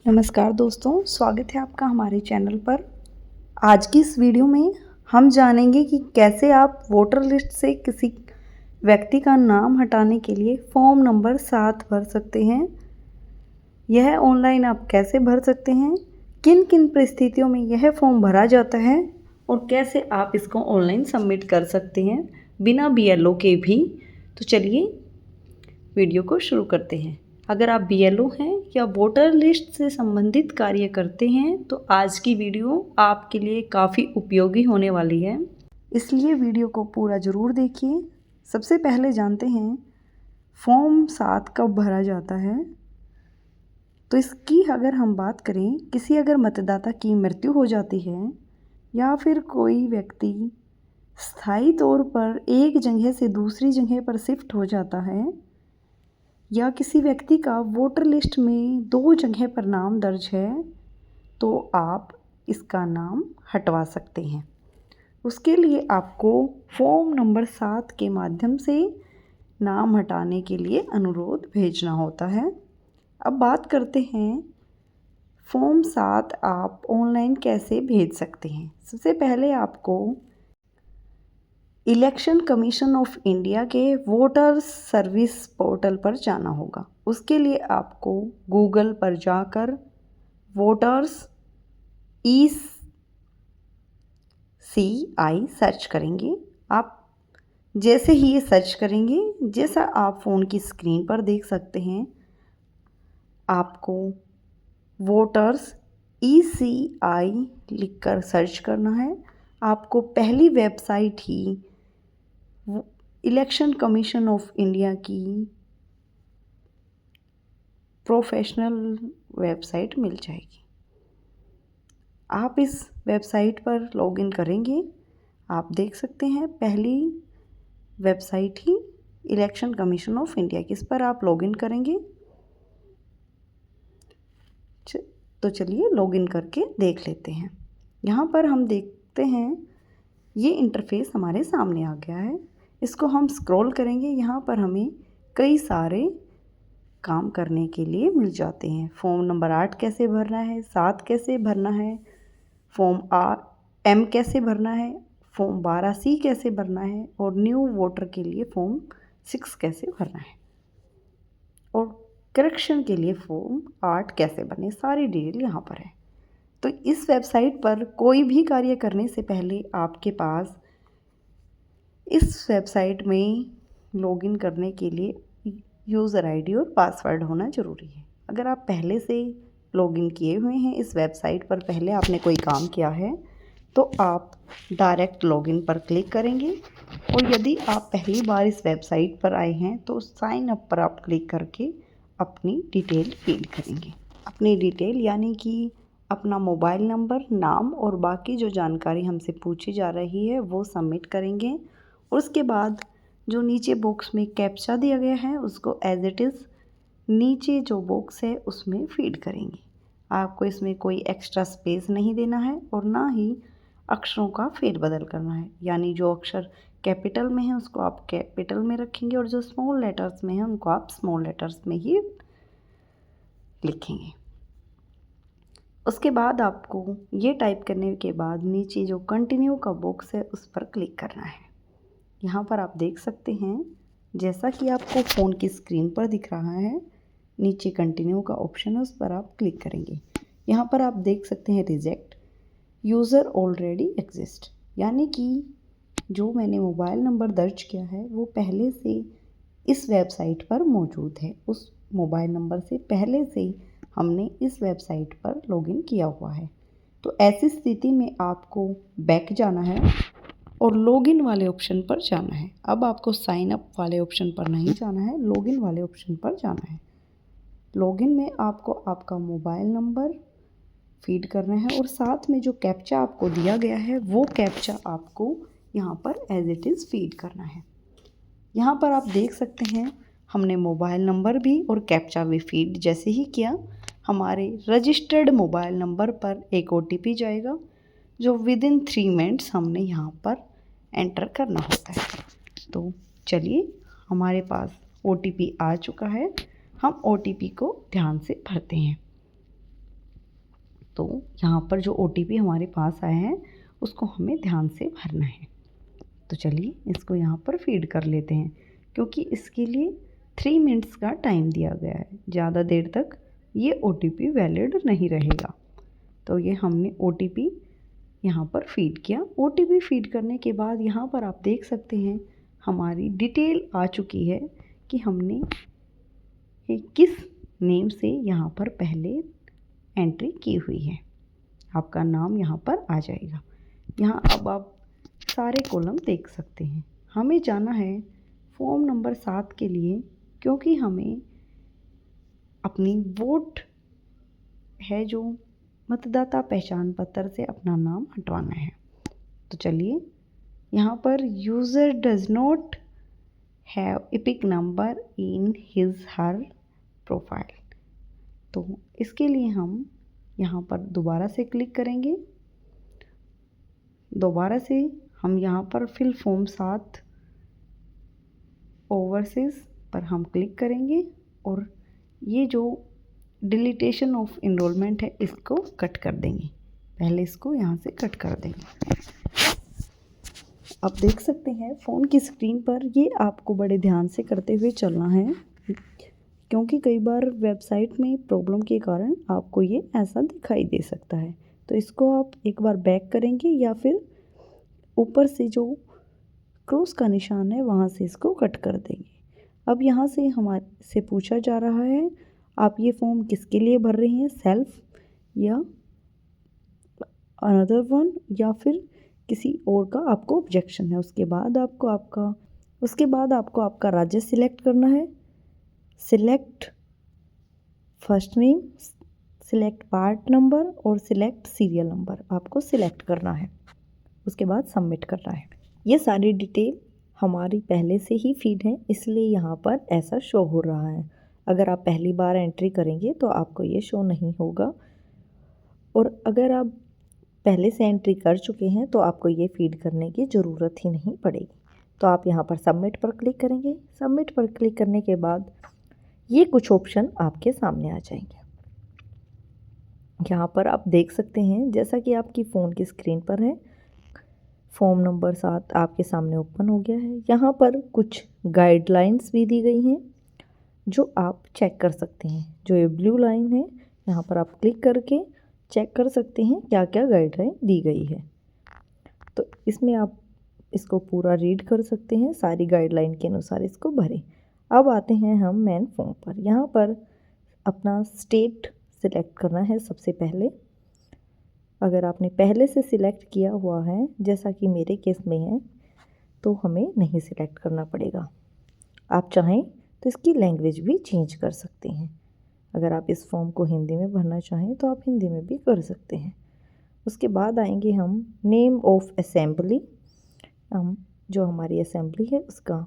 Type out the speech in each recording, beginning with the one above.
नमस्कार दोस्तों, स्वागत है आपका हमारे चैनल पर। आज की इस वीडियो में हम जानेंगे कि कैसे आप वोटर लिस्ट से किसी व्यक्ति का नाम हटाने के लिए फॉर्म नंबर 7 भर सकते हैं। यह ऑनलाइन आप कैसे भर सकते हैं, किन किन परिस्थितियों में यह फॉर्म भरा जाता है और कैसे आप इसको ऑनलाइन सबमिट कर सकते हैं बिना BLO के भी। तो चलिए वीडियो को शुरू करते हैं। अगर आप BLO हैं या वोटर लिस्ट से संबंधित कार्य करते हैं तो आज की वीडियो आपके लिए काफ़ी उपयोगी होने वाली है, इसलिए वीडियो को पूरा ज़रूर देखिए। सबसे पहले जानते हैं फॉर्म 7 कब भरा जाता है। तो इसकी अगर हम बात करें, किसी अगर मतदाता की मृत्यु हो जाती है या फिर कोई व्यक्ति स्थायी तौर पर एक जगह से दूसरी जगह पर शिफ्ट हो जाता है या किसी व्यक्ति का वोटर लिस्ट में 2 जगह पर नाम दर्ज है तो आप इसका नाम हटवा सकते हैं। उसके लिए आपको फॉर्म नंबर 7 के माध्यम से नाम हटाने के लिए अनुरोध भेजना होता है। अब बात करते हैं फॉर्म 7 आप ऑनलाइन कैसे भेज सकते हैं। सबसे पहले आपको इलेक्शन कमीशन ऑफ इंडिया के वोटर्स सर्विस पोर्टल पर जाना होगा। उसके लिए आपको गूगल पर जाकर वोटर्स ECI सर्च करेंगे। आप जैसे ही ये सर्च करेंगे, जैसा आप फ़ोन की स्क्रीन पर देख सकते हैं, आपको वोटर्स ECI लिखकर सर्च करना है। आपको पहली website he election commission of India की प्रोफेशनल वेबसाइट मिल जाएगी। आप इस वेबसाइट पर लॉगिन करेंगे। आप देख सकते हैं पहली website he election commission of India की, इस पर आप लॉगिन करेंगे। तो चलिए लॉगिन करके देख लेते हैं। यहाँ पर हम देखते हैं ये इंटरफेस हमारे सामने आ गया है। इसको हम स्क्रॉल करेंगे। यहाँ पर हमें कई सारे काम करने के लिए मिल जाते हैं। फॉर्म नंबर 8 कैसे भरना है, 7 कैसे भरना है, फॉर्म M कैसे भरना है, फॉर्म 12C कैसे भरना है और न्यू वोटर के लिए फॉर्म 6 कैसे भरना है और करेक्शन के लिए फॉर्म 8 कैसे भरने, सारी डिटेल यहाँ पर है। तो इस वेबसाइट पर कोई भी कार्य करने से पहले आपके पास इस वेबसाइट में लॉगिन करने के लिए यूज़र ID और पासवर्ड होना ज़रूरी है। अगर आप पहले से लॉगिन किए हुए हैं इस वेबसाइट पर, पहले आपने कोई काम किया है, तो आप डायरेक्ट लॉगिन पर क्लिक करेंगे और यदि आप पहली बार इस वेबसाइट पर आए हैं तो साइन अप पर आप क्लिक करके अपनी डिटेल फिल करेंगे। अपनी डिटेल यानी कि अपना मोबाइल नंबर, नाम और बाकी जो जानकारी हमसे पूछी जा रही है वो सबमिट करेंगे। और उसके बाद जो नीचे बॉक्स में कैप्चा दिया गया है उसको एज इट इज़ नीचे जो बॉक्स है उसमें फीड करेंगे। आपको इसमें कोई एक्स्ट्रा स्पेस नहीं देना है और ना ही अक्षरों का फेरबदल करना है, यानी जो अक्षर कैपिटल में है उसको आप कैपिटल में रखेंगे और जो स्मॉल लेटर्स में है उनको आप स्मॉल लेटर्स में ही लिखेंगे। उसके बाद आपको ये टाइप करने के बाद नीचे जो कंटिन्यू का बॉक्स है उस पर क्लिक करना है। यहाँ पर आप देख सकते हैं जैसा कि आपको फ़ोन की स्क्रीन पर दिख रहा है, नीचे कंटिन्यू का ऑप्शन है, उस पर आप क्लिक करेंगे। यहाँ पर आप देख सकते हैं रिजेक्ट यूज़र ऑलरेडी एग्जिस्ट, यानी कि जो मैंने मोबाइल नंबर दर्ज किया है वो पहले से इस वेबसाइट पर मौजूद है। उस मोबाइल नंबर से पहले से हमने इस वेबसाइट पर लॉगिन किया हुआ है। तो ऐसी स्थिति में आपको बैक जाना है और लॉगिन वाले ऑप्शन पर जाना है। अब आपको साइन अप वाले ऑप्शन पर नहीं जाना है, लॉगिन वाले ऑप्शन पर जाना है। लॉगिन में आपको आपका मोबाइल नंबर फीड करना है और साथ में जो कैप्चा आपको दिया गया है वो कैप्चा आपको यहाँ पर एज इट इज़ फीड करना है। यहाँ पर आप देख सकते हैं हमने मोबाइल नंबर भी और कैप्चा भी फीड जैसे ही किया, हमारे रजिस्टर्ड मोबाइल नंबर पर एक OTP जाएगा जो विदिन 3 मिनट्स हमने यहाँ पर एंटर करना होता है। तो चलिए हमारे पास OTP आ चुका है, हम OTP को ध्यान से भरते हैं। तो यहाँ पर जो OTP हमारे पास आया है उसको हमें ध्यान से भरना है। तो चलिए इसको यहाँ पर फीड कर लेते हैं, क्योंकि इसके लिए 3 मिनट्स का टाइम दिया गया है। ज़्यादा देर तक ये OTP वैलिड नहीं रहेगा। तो ये हमने OTP यहाँ पर फीड किया। OTP फीड करने के बाद यहाँ पर आप देख सकते हैं हमारी डिटेल आ चुकी है कि हमने ये किस नेम से यहाँ पर पहले एंट्री की हुई है। आपका नाम यहाँ पर आ जाएगा। यहाँ अब आप सारे कॉलम देख सकते हैं। हमें जाना है फॉर्म नंबर 7 के लिए, क्योंकि हमें अपनी वोट है जो मतदाता पहचान पत्र से अपना नाम हटवाना है। तो चलिए यहाँ पर user does not have epic number in his her profile, तो इसके लिए हम यहाँ पर दोबारा से क्लिक करेंगे। दोबारा से हम यहाँ पर फिल फॉर्म 7 ओवरसीज पर हम क्लिक करेंगे और ये जो डिलीटेशन ऑफ इनरोलमेंट है इसको कट कर देंगे। पहले इसको यहाँ से कट कर देंगे। आप देख सकते हैं फ़ोन की स्क्रीन पर ये आपको बड़े ध्यान से करते हुए चलना है, क्योंकि कई बार वेबसाइट में प्रॉब्लम के कारण आपको ये ऐसा दिखाई दे सकता है। तो इसको आप एक बार बैक करेंगे या फिर ऊपर से जो क्रॉस का निशान है वहाँ से इसको कट कर देंगे। अब यहाँ से हमारे से पूछा जा रहा है आप ये फॉर्म किसके लिए भर रहे हैं, सेल्फ या अनदर वन, या फिर किसी और का आपको ऑब्जेक्शन है। उसके बाद आपको आपका राज्य सिलेक्ट करना है। Select first name, select part number और सिलेक्ट सीरियल नंबर आपको सिलेक्ट करना है। उसके बाद सबमिट करना है। ये सारी डिटेल हमारी पहले से ही फीड है, इसलिए यहाँ पर ऐसा शो हो रहा है। अगर आप पहली बार एंट्री करेंगे तो आपको ये शो नहीं होगा, और अगर आप पहले से एंट्री कर चुके हैं तो आपको ये फीड करने की ज़रूरत ही नहीं पड़ेगी। तो आप यहाँ पर सबमिट पर क्लिक करेंगे। सबमिट पर क्लिक करने के बाद ये कुछ ऑप्शन आपके सामने आ जाएंगे। यहाँ पर आप देख सकते हैं जैसा कि आपकी फ़ोन की स्क्रीन पर है, फॉर्म नंबर 7 आपके सामने ओपन हो गया है। यहाँ पर कुछ गाइडलाइंस भी दी गई हैं जो आप चेक कर सकते हैं। जो ये ब्लू लाइन है यहाँ पर आप क्लिक करके चेक कर सकते हैं क्या क्या गाइडलाइन दी गई है। तो इसमें आप इसको पूरा रीड कर सकते हैं, सारी गाइडलाइन के अनुसार इसको भरें। अब आते हैं हम मेन फॉर्म पर। यहाँ पर अपना स्टेट सिलेक्ट करना है सबसे पहले। अगर आपने पहले से सिलेक्ट किया हुआ है, जैसा कि मेरे केस में है, तो हमें नहीं सिलेक्ट करना पड़ेगा। आप चाहें तो इसकी लैंग्वेज भी चेंज कर सकते हैं। अगर आप इस फॉर्म को हिंदी में भरना चाहें तो आप हिंदी में भी कर सकते हैं। उसके बाद आएंगे हम नेम ऑफ असेंबली। हम जो हमारी असेंबली है उसका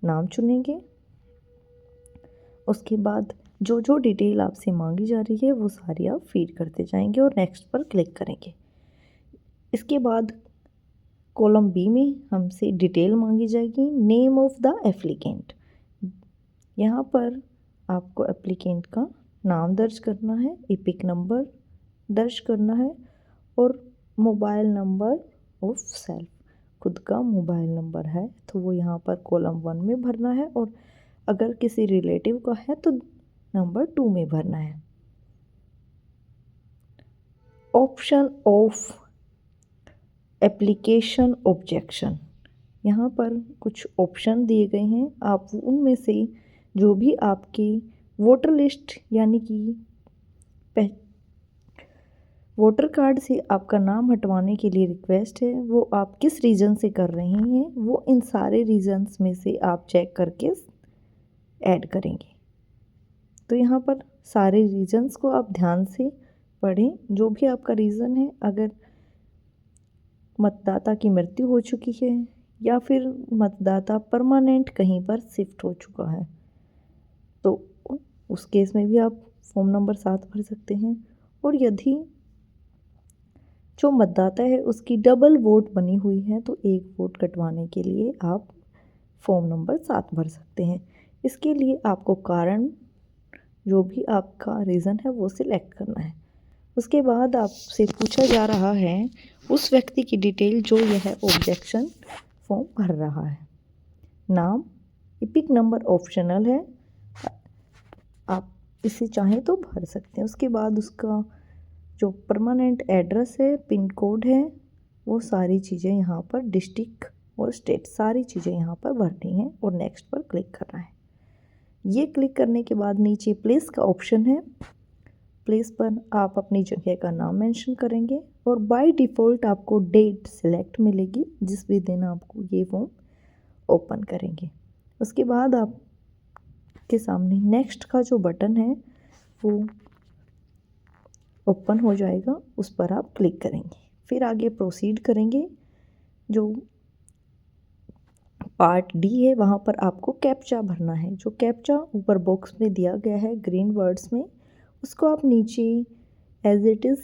नाम चुनेंगे। उसके बाद जो जो डिटेल आपसे मांगी जा रही है वो सारी आप फीड करते जाएंगे और नेक्स्ट पर क्लिक करेंगे। इसके बाद कॉलम बी में हमसे डिटेल मांगी जाएगी, नेम ऑफ द एप्लीकेंट। यहाँ पर आपको एप्लीकेंट का नाम दर्ज करना है, एपिक नंबर दर्ज करना है और मोबाइल नंबर ऑफ सेल्फ, खुद का मोबाइल नंबर है तो वो यहाँ पर कॉलम 1 में भरना है, और अगर किसी रिलेटिव का है तो नंबर 2 में भरना है। ऑप्शन ऑफ एप्लीकेशन ऑब्जेक्शन, यहाँ पर कुछ ऑप्शन दिए गए हैं। आप उनमें से जो भी आपकी वोटर लिस्ट यानी कि वोटर कार्ड से आपका नाम हटवाने के लिए रिक्वेस्ट है, वो आप किस रीज़न से कर रहे हैं, वो इन सारे रीज़न्स में से आप चेक करके ऐड करेंगे। तो यहाँ पर सारे रीज़न्स को आप ध्यान से पढ़ें। जो भी आपका रीज़न है, अगर मतदाता की मृत्यु हो चुकी है या फिर मतदाता परमानेंट कहीं पर शिफ्ट हो चुका है, तो उस केस में भी आप फॉर्म नंबर 7 भर सकते हैं। और यदि जो मतदाता है उसकी डबल वोट बनी हुई है तो एक वोट कटवाने के लिए आप फॉर्म नंबर 7 भर सकते हैं। इसके लिए आपको कारण जो भी आपका रीज़न है वो सिलेक्ट करना है। उसके बाद आपसे पूछा जा रहा है उस व्यक्ति की डिटेल जो यह ऑब्जेक्शन फॉर्म भर रहा है। नाम, एपिक नंबर ऑप्शनल है, आप इसे चाहें तो भर सकते हैं। उसके बाद उसका जो परमानेंट एड्रेस है, पिन कोड है, वो सारी चीज़ें यहाँ पर, डिस्ट्रिक्ट और स्टेट, सारी चीज़ें यहाँ पर भरनी है और नेक्स्ट पर क्लिक करना है। ये क्लिक करने के बाद नीचे प्लेस का ऑप्शन है। प्लेस पर आप अपनी जगह का नाम मेंशन करेंगे और बाय डिफ़ॉल्ट आपको डेट सिलेक्ट मिलेगी जिस भी दिन आपको ये फॉर्म ओपन करेंगे। उसके बाद आपके सामने नेक्स्ट का जो बटन है वो ओपन हो जाएगा, उस पर आप क्लिक करेंगे। फिर आगे प्रोसीड करेंगे। जो पार्ट डी है वहाँ पर आपको कैप्चा भरना है। जो कैप्चा ऊपर बॉक्स में दिया गया है ग्रीन वर्ड्स में, उसको आप नीचे एज इट इज़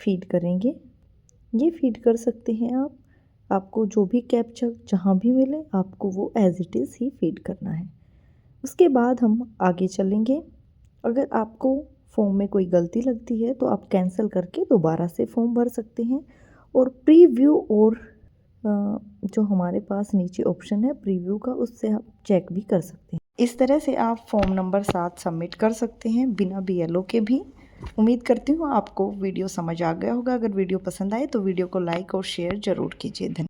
फीड करेंगे। ये फीड कर सकते हैं आप, आपको जो भी कैप्चा जहाँ भी मिले आपको वो एज इट इज़ ही फीड करना है। उसके बाद हम आगे चलेंगे। अगर आपको फॉर्म में कोई गलती लगती है तो आप कैंसिल करके दोबारा से फॉर्म भर सकते हैं। और प्रीव्यू और जो हमारे पास नीचे ऑप्शन है प्रीव्यू का, उससे आप चेक भी कर सकते हैं। इस तरह से आप फॉर्म नंबर 7 सबमिट कर सकते हैं बिना BLO के भी। उम्मीद करती हूँ आपको वीडियो समझ आ गया होगा। अगर वीडियो पसंद आए तो वीडियो को लाइक और शेयर ज़रूर कीजिए। धन्यवाद।